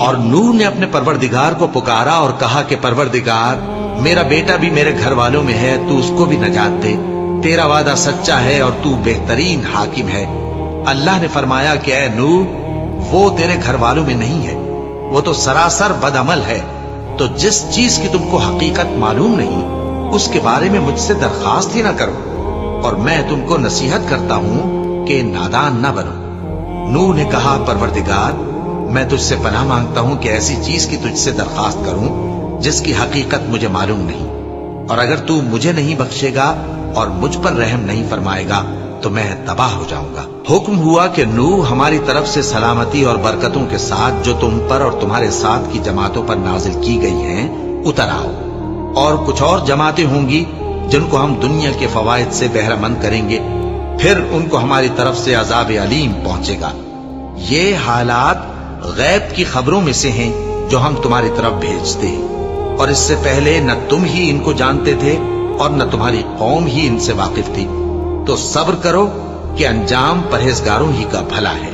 اور نوح نے اپنے پروردگار کو پکارا اور کہا کہ پروردگار، میرا بیٹا بھی میرے گھر والوں میں ہے، تو اس کو بھی نجات دے، تیرا وعدہ سچا ہے اور تو بہترین حاکم ہے۔ اللہ نے فرمایا کہ اے نوح، وہ تیرے گھر والوں میں نہیں ہے، وہ تو سراسر بد عمل ہے، تو جس چیز کی تم کو حقیقت معلوم نہیں اس کے بارے میں مجھ سے درخواست ہی نہ کرو، اور میں تم کو نصیحت کرتا ہوں کہ نادان نہ بنو۔ نوح نے کہا پروردگار، میں تجھ سے پناہ مانگتا ہوں کہ ایسی چیز کی تجھ سے درخواست کروں جس کی حقیقت مجھے معلوم نہیں، اور اگر تو مجھے نہیں بخشے گا اور مجھ پر رحم نہیں فرمائے گا تو میں تباہ ہو جاؤں گا۔ حکم ہوا کہ نوح، ہماری طرف سے سلامتی اور برکتوں کے ساتھ جو تم پر اور تمہارے ساتھ کی جماعتوں پر نازل کی گئی ہیں اتر آؤ، اور کچھ اور جماعتیں ہوں گی جن کو ہم دنیا کے فوائد سے بہرہ مند کریں گے، پھر ان کو ہماری طرف سے عذاب علیم پہنچے گا۔ یہ حالات غیب کی خبروں میں سے ہیں جو ہم تمہاری طرف بھیجتے ہیں، اور اس سے پہلے نہ تم ہی ان کو جانتے تھے اور نہ تمہاری قوم ہی ان سے واقف تھی، تو صبر کرو کہ انجام پرہیزگاروں ہی کا بھلا ہے۔